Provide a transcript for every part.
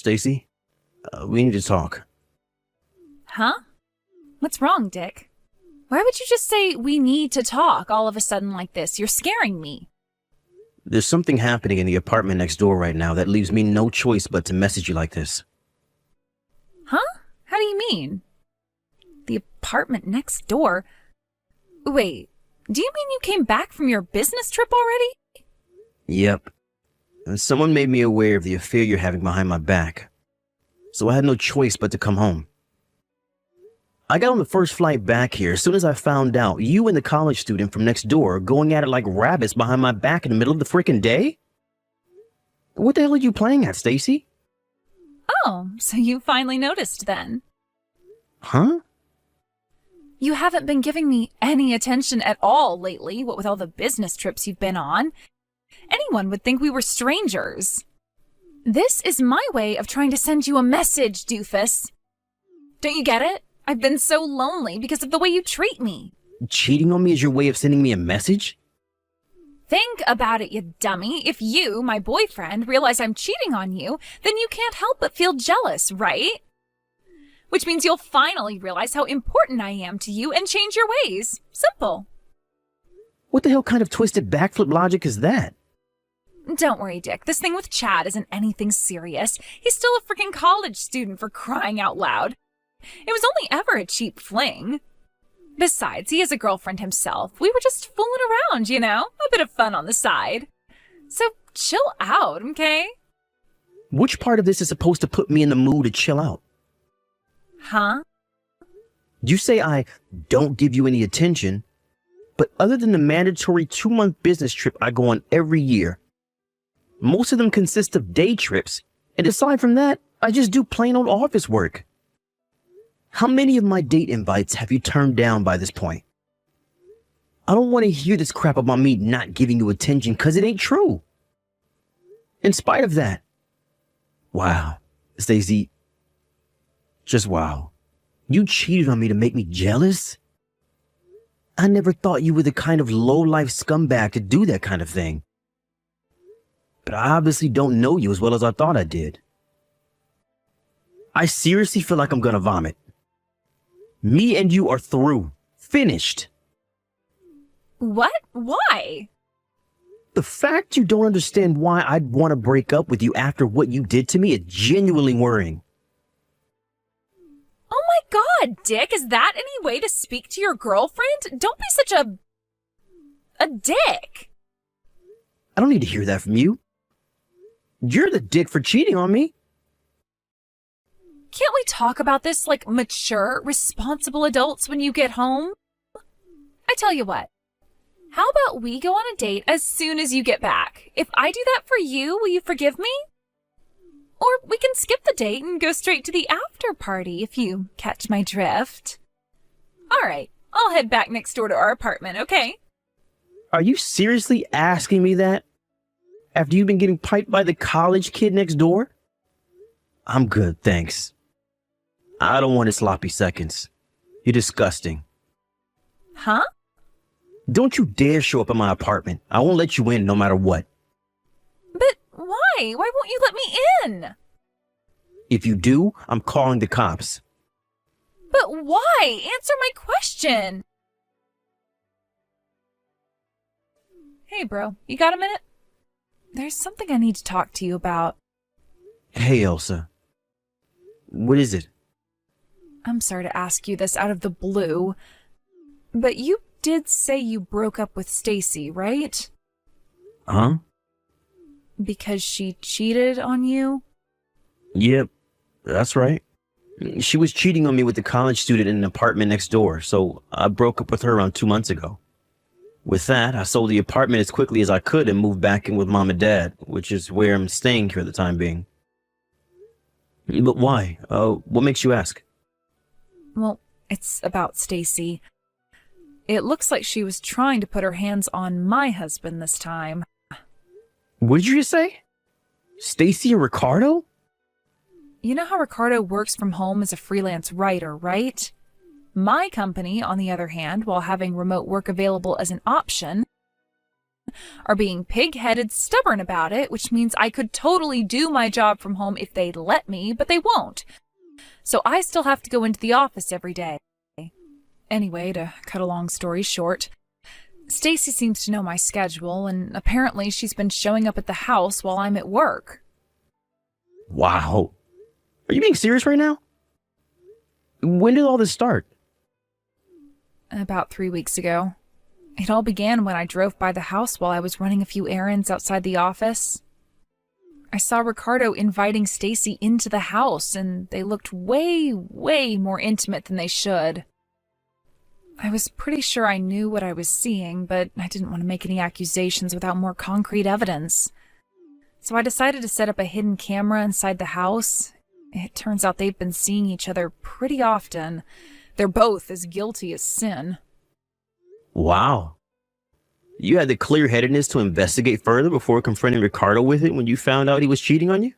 Stacy, we need to talk. Huh? What's wrong, Dick? Why would you just say we need to talk all of a sudden like this? You're scaring me. There's something happening in the apartment next door right now that leaves me no choice but to message you like this. Huh? How do you mean? The apartment next door? Wait, do you mean you came back from your business trip already? Yep. And someone made me aware of the affair you're having behind my back. So I had no choice but to come home. I got on the first flight back here as soon as I found out you and the college student from next door are going at it like rabbits behind my back in the middle of the frickin' day? What the hell are you playing at, Stacy? Oh, so you finally noticed then. Huh? You haven't been giving me any attention at all lately, what with all the business trips you've been on. Anyone would think we were strangers. This is my way of trying to send you a message, doofus. Don't you get it? I've been so lonely because of the way you treat me. Cheating on me is your way of sending me a message? Think about it, you dummy. If you, my boyfriend, realize I'm cheating on you, then you can't help but feel jealous, right? Which means you'll finally realize how important I am to you and change your ways. Simple. What the hell kind of twisted backflip logic is that? Don't worry, Dick. This thing with Chad isn't anything serious. He's still a freaking college student, for crying out loud. It was only ever a cheap fling. Besides, he has a girlfriend himself. We were just fooling around, you know? A bit of fun on the side. So chill out, okay? Which part of this is supposed to put me in the mood to chill out? Huh? You say I don't give you any attention, but other than the mandatory 2-month business trip I go on every year, most of them consist of day trips, and aside from that, I just do plain old office work. How many of my date invites have you turned down by this point? I don't want to hear this crap about me not giving you attention because it ain't true. In spite of that, wow, Stacey, just wow. You cheated on me to make me jealous? I never thought you were the kind of low-life scumbag to do that kind of thing. But I obviously don't know you as well as I thought I did. I seriously feel like I'm gonna vomit. Me and you are through. Finished. What? Why? The fact you don't understand why I'd want to break up with you after what you did to me is genuinely worrying. Oh my God, Dick, is that any way to speak to your girlfriend? Don't be such a dick. I don't need to hear that from you. You're the dick for cheating on me. Can't we talk about this like mature, responsible adults when you get home? I tell you what, how about we go on a date as soon as you get back? If I do that for you, will you forgive me? Or we can skip the date and go straight to the after party if you catch my drift. All right, I'll head back next door to our apartment, okay? Are you seriously asking me that? After you've been getting piped by the college kid next door? I'm good, thanks. I don't want his sloppy seconds. You're disgusting. Huh? Don't you dare show up at my apartment. I won't let you in no matter what. But why? Why won't you let me in? If you do, I'm calling the cops. But why? Answer my question. Hey, bro, you got a minute? There's something I need to talk to you about. Hey, Elsa. What is it? I'm sorry to ask you this out of the blue, but you did say you broke up with Stacy, right? Huh? Because she cheated on you? Yep, that's right. She was cheating on me with the college student in an apartment next door, so I broke up with her around 2 months ago. With that, I sold the apartment as quickly as I could and moved back in with Mom and Dad, which is where I'm staying for the time being. But why? What makes you ask? Well, it's about Stacy. It looks like she was trying to put her hands on my husband this time. What did you just say? Stacy and Ricardo? You know how Ricardo works from home as a freelance writer, right? My company, on the other hand, while having remote work available as an option, are being pig-headed stubborn about it, which means I could totally do my job from home if they'd let me, but they won't. So I still have to go into the office every day. Anyway, to cut a long story short, Stacy seems to know my schedule, and apparently she's been showing up at the house while I'm at work. Wow. Are you being serious right now? When did all this start? About 3 weeks ago. It all began when I drove by the house while I was running a few errands outside the office. I saw Ricardo inviting Stacy into the house, and they looked way, way more intimate than they should. I was pretty sure I knew what I was seeing, but I didn't want to make any accusations without more concrete evidence. So I decided to set up a hidden camera inside the house. It turns out they've been seeing each other pretty often. They're both as guilty as sin. Wow. You had the clear-headedness to investigate further before confronting Ricardo with it when you found out he was cheating on you?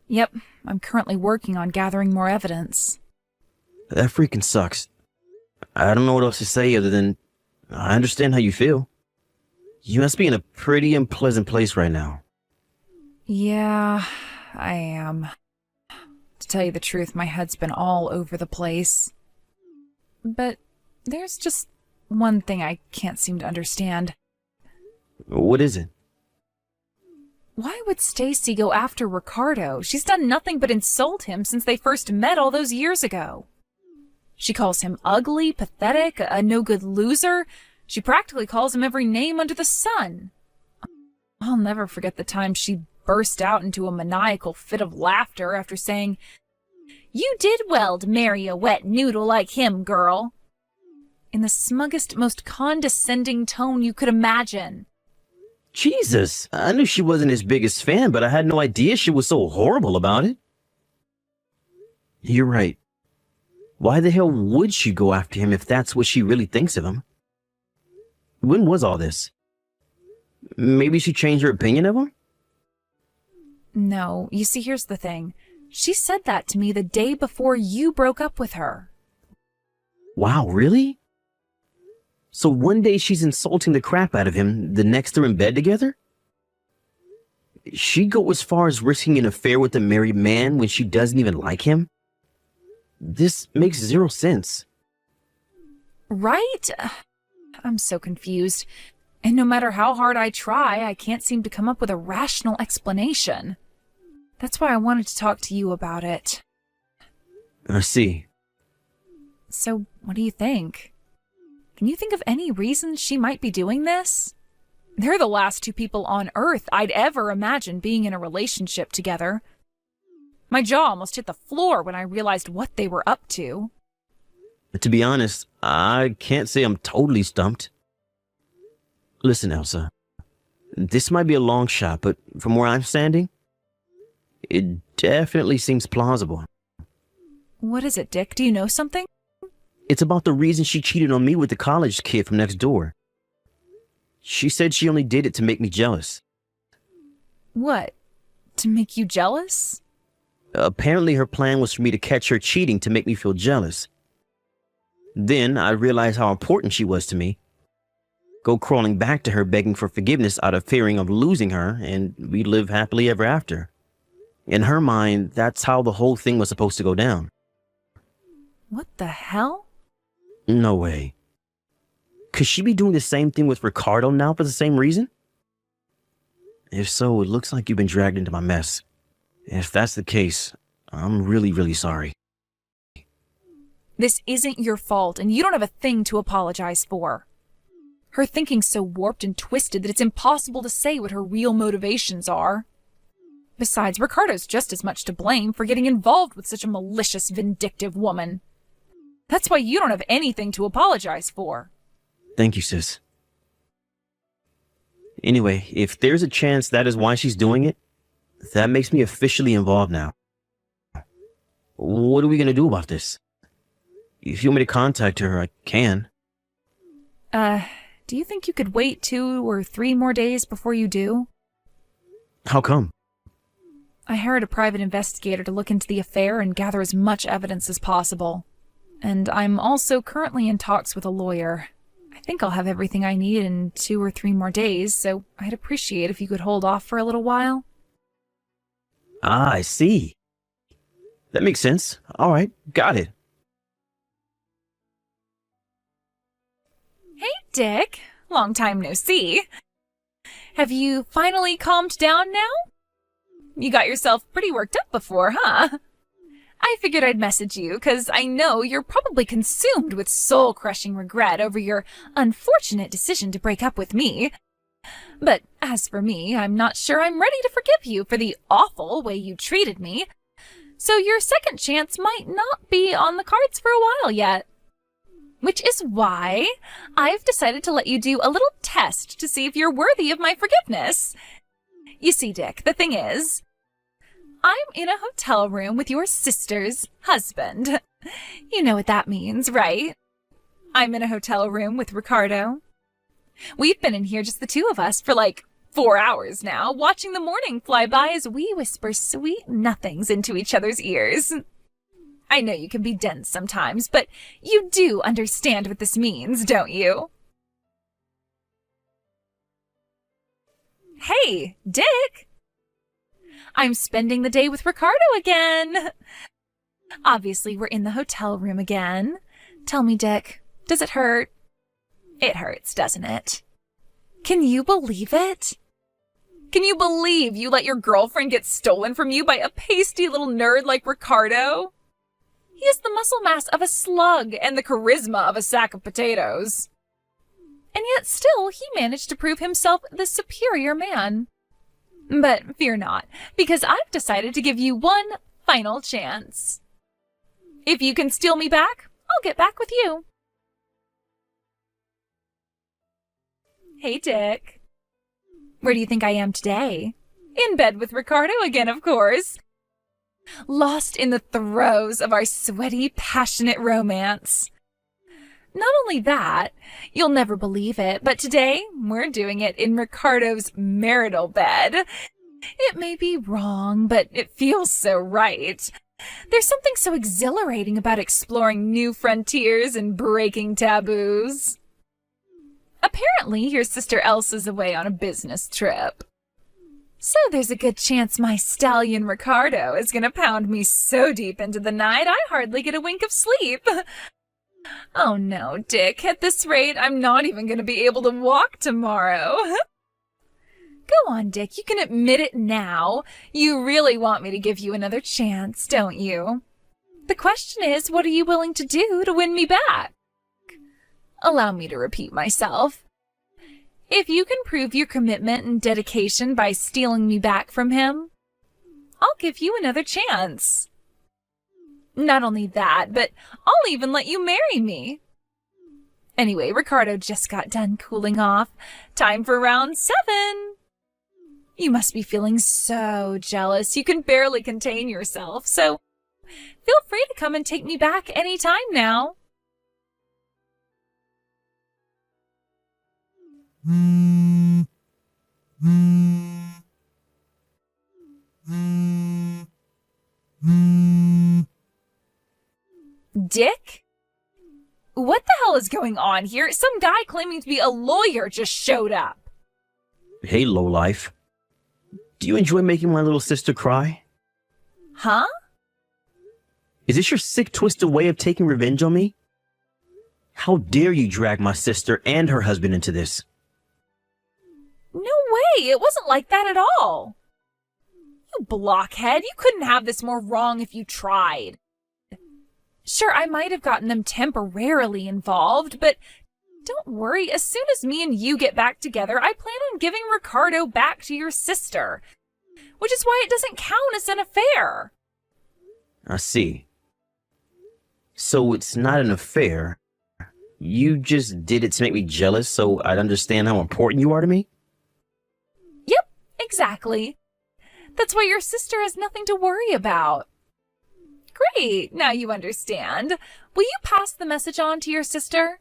Yep, I'm currently working on gathering more evidence. That freaking sucks. I don't know what else to say other than I understand how you feel. You must be in a pretty unpleasant place right now. Yeah, I am. To tell you the truth, my head's been all over the place. But there's just one thing I can't seem to understand. What is it? Why would Stacy go after Ricardo? She's done nothing but insult him since they first met all those years ago. She calls him ugly, pathetic, a no-good loser. She practically calls him every name under the sun. I'll never forget the time she burst out into a maniacal fit of laughter after saying, "You did well to marry a wet noodle like him, girl," in the smuggest, most condescending tone you could imagine. Jesus, I knew she wasn't his biggest fan, but I had no idea she was so horrible about it. You're right. Why the hell would she go after him if that's what she really thinks of him? When was all this? Maybe she changed her opinion of him? No, you see, here's the thing. She said that to me the day before you broke up with her. Wow, really? So one day she's insulting the crap out of him, the next they're in bed together? She'd go as far as risking an affair with a married man when she doesn't even like him? This makes zero sense. Right? I'm so confused. And no matter how hard I try, I can't seem to come up with a rational explanation. That's why I wanted to talk to you about it. I see. So, what do you think? Can you think of any reason she might be doing this? They're the last two people on Earth I'd ever imagine being in a relationship together. My jaw almost hit the floor when I realized what they were up to. To be honest, I can't say I'm totally stumped. Listen, Elsa. This might be a long shot, but from where I'm standing, it definitely seems plausible. What is it, Dick? Do you know something? It's about the reason she cheated on me with the college kid from next door. She said she only did it to make me jealous. What? To make you jealous? Apparently her plan was for me to catch her cheating to make me feel jealous. Then I realized how important she was to me. Go crawling back to her begging for forgiveness out of fearing of losing her, and we live happily ever after. In her mind, that's how the whole thing was supposed to go down. What the hell? No way. Could she be doing the same thing with Ricardo now for the same reason? If so, it looks like you've been dragged into my mess. If that's the case, I'm really, really sorry. This isn't your fault, and you don't have a thing to apologize for. Her thinking's so warped and twisted that it's impossible to say what her real motivations are. Besides, Ricardo's just as much to blame for getting involved with such a malicious, vindictive woman. That's why you don't have anything to apologize for. Thank you, sis. Anyway, if there's a chance that is why she's doing it, that makes me officially involved now. What are we going to do about this? If you want me to contact her, I can. Do you think you could wait 2 or 3 more days before you do? How come? I hired a private investigator to look into the affair and gather as much evidence as possible. And I'm also currently in talks with a lawyer. I think I'll have everything I need in 2 or 3 more days, so I'd appreciate if you could hold off for a little while. Ah, I see. That makes sense. All right, got it. Hey, Dick. Long time no see. Have you finally calmed down now? You got yourself pretty worked up before, huh? I figured I'd message you because I know you're probably consumed with soul-crushing regret over your unfortunate decision to break up with me. But as for me, I'm not sure I'm ready to forgive you for the awful way you treated me. So your second chance might not be on the cards for a while yet. Which is why I've decided to let you do a little test to see if you're worthy of my forgiveness. You see, Dick, the thing is, I'm in a hotel room with your sister's husband. You know what that means, right? I'm in a hotel room with Ricardo. We've been in here just the two of us for like 4 hours now, watching the morning fly by as we whisper sweet nothings into each other's ears. I know you can be dense sometimes, but you do understand what this means, don't you? Hey, Dick! I'm spending the day with Ricardo again. Obviously, we're in the hotel room again. Tell me, Dick, does it hurt? It hurts, doesn't it? Can you believe it? Can you believe you let your girlfriend get stolen from you by a pasty little nerd like Ricardo? He has the muscle mass of a slug and the charisma of a sack of potatoes. And yet still, he managed to prove himself the superior man. But fear not, because I've decided to give you one final chance. If you can steal me back, I'll get back with you. Hey, Dick. Where do you think I am today? In bed with Ricardo again, of course. Lost in the throes of our sweaty, passionate romance. Not only that, you'll never believe it, but today we're doing it in Ricardo's marital bed. It may be wrong, but it feels so right. There's something so exhilarating about exploring new frontiers and breaking taboos. Apparently, your sister Elsa's away on a business trip. So there's a good chance my stallion Ricardo is gonna pound me so deep into the night I hardly get a wink of sleep. Oh no, Dick, at this rate, I'm not even gonna be able to walk tomorrow. Go on, Dick, you can admit it now. You really want me to give you another chance, don't you? The question is, what are you willing to do to win me back? Allow me to repeat myself. If you can prove your commitment and dedication by stealing me back from him, I'll give you another chance. Not only that, but I'll even let you marry me. Anyway, Ricardo just got done cooling off. Time for round 7. You must be feeling so jealous you can barely contain yourself, so feel free to come and take me back any time now. Dick? What the hell is going on here? Some guy claiming to be a lawyer just showed up. Hey, lowlife. Do you enjoy making my little sister cry? Huh? Is this your sick, twisted way of taking revenge on me? How dare you drag my sister and her husband into this? No way! It wasn't like that at all! You blockhead! You couldn't have this more wrong if you tried. Sure, I might have gotten them temporarily involved, but don't worry, as soon as me and you get back together, I plan on giving Ricardo back to your sister. Which is why it doesn't count as an affair. I see. So it's not an affair. You just did it to make me jealous so I'd understand how important you are to me? Yep, exactly. That's why your sister has nothing to worry about. Great, now you understand. Will you pass the message on to your sister?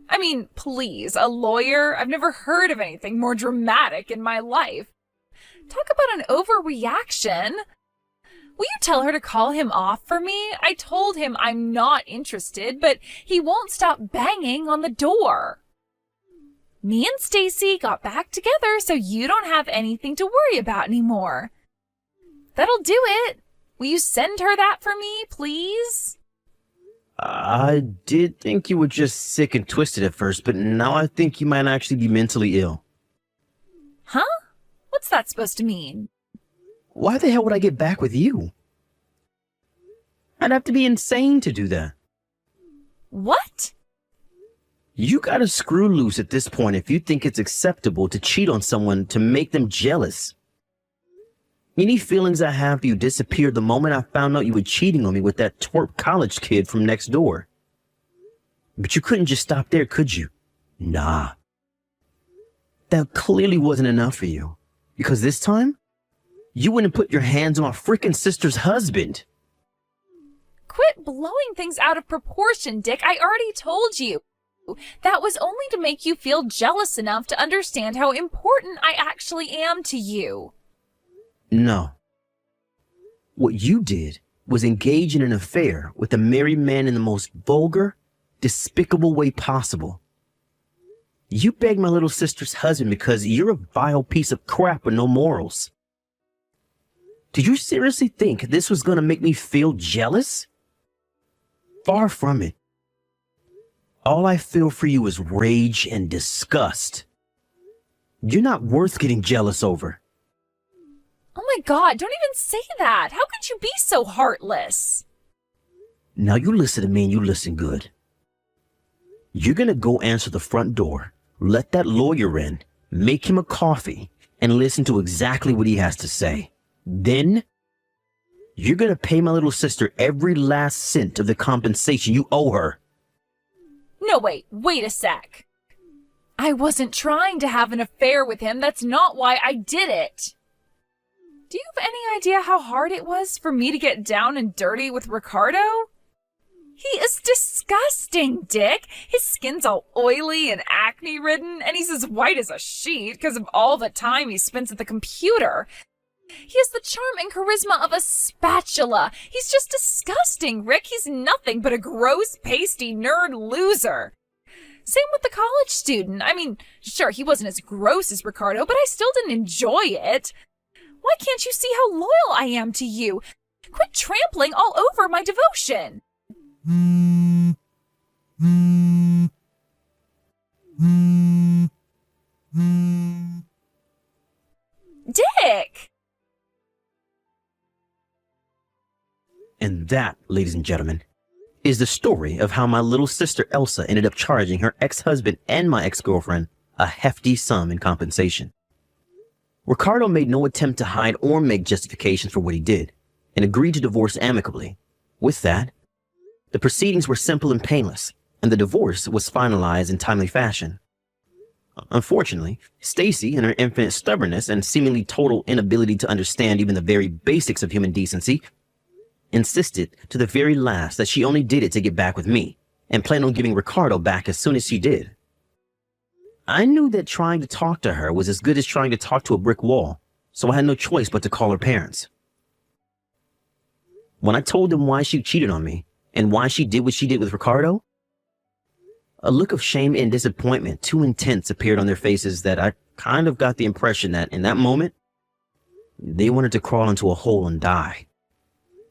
I mean, please, a lawyer? I've never heard of anything more dramatic in my life. Talk about an overreaction. Will you tell her to call him off for me? I told him I'm not interested, but he won't stop banging on the door. Me and Stacy got back together so you don't have anything to worry about anymore. That'll do it. Will you send her that for me, please? I did think you were just sick and twisted at first, but now I think you might actually be mentally ill. Huh? What's that supposed to mean? Why the hell would I get back with you? I'd have to be insane to do that. What? You gotta screw loose at this point if you think it's acceptable to cheat on someone to make them jealous. Any feelings I have for you disappeared the moment I found out you were cheating on me with that twerp college kid from next door. But you couldn't just stop there, could you? Nah. That clearly wasn't enough for you. Because this time, you wouldn't put your hands on my frickin' sister's husband. Quit blowing things out of proportion, Dick. I already told you. That was only to make you feel jealous enough to understand how important I actually am to you. No. What you did was engage in an affair with a married man in the most vulgar, despicable way possible. You begged my little sister's husband because you're a vile piece of crap with no morals. Did you seriously think this was gonna make me feel jealous? Far from it. All I feel for you is rage and disgust. You're not worth getting jealous over. Oh my God, don't even say that. How could you be so heartless? Now you listen to me and you listen good. You're gonna go answer the front door, let that lawyer in, make him a coffee, and listen to exactly what he has to say. Then, you're gonna pay my little sister every last cent of the compensation you owe her. No, wait a sec. I wasn't trying to have an affair with him. That's not why I did it. Do you have any idea how hard it was for me to get down and dirty with Ricardo? He is disgusting, Dick. His skin's all oily and acne-ridden, and he's as white as a sheet because of all the time he spends at the computer. He has the charm and charisma of a spatula. He's just disgusting, Rick. He's nothing but a gross, pasty nerd loser. Same with the college student. I mean, sure, he wasn't as gross as Ricardo, but I still didn't enjoy it. Why can't you see how loyal I am to you? Quit trampling all over my devotion. Dick! And that, ladies and gentlemen, is the story of how my little sister Elsa ended up charging her ex-husband and my ex-girlfriend a hefty sum in compensation. Ricardo made no attempt to hide or make justifications for what he did, and agreed to divorce amicably. With that, the proceedings were simple and painless, and the divorce was finalized in timely fashion. Unfortunately, Stacy, in her infinite stubbornness and seemingly total inability to understand even the very basics of human decency, insisted to the very last that she only did it to get back with me, and planned on giving Ricardo back as soon as she did. I knew that trying to talk to her was as good as trying to talk to a brick wall, so I had no choice but to call her parents. When I told them why she cheated on me, and why she did what she did with Ricardo, a look of shame and disappointment too intense appeared on their faces that I kind of got the impression that in that moment, they wanted to crawl into a hole and die.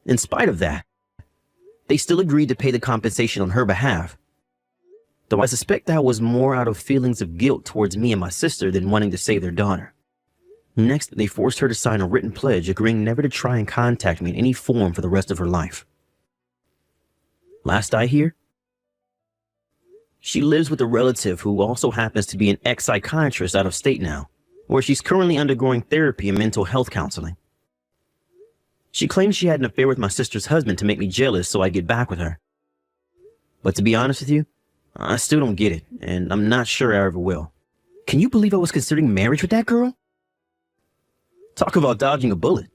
In spite of that, they still agreed to pay the compensation on her behalf, though I suspect that was more out of feelings of guilt towards me and my sister than wanting to save their daughter. Next, they forced her to sign a written pledge agreeing never to try and contact me in any form for the rest of her life. Last I hear, she lives with a relative who also happens to be an ex-psychiatrist out of state now, where she's currently undergoing therapy and mental health counseling. She claims she had an affair with my sister's husband to make me jealous so I get back with her. But to be honest with you, I still don't get it, and I'm not sure I ever will. Can you believe I was considering marriage with that girl? Talk about dodging a bullet.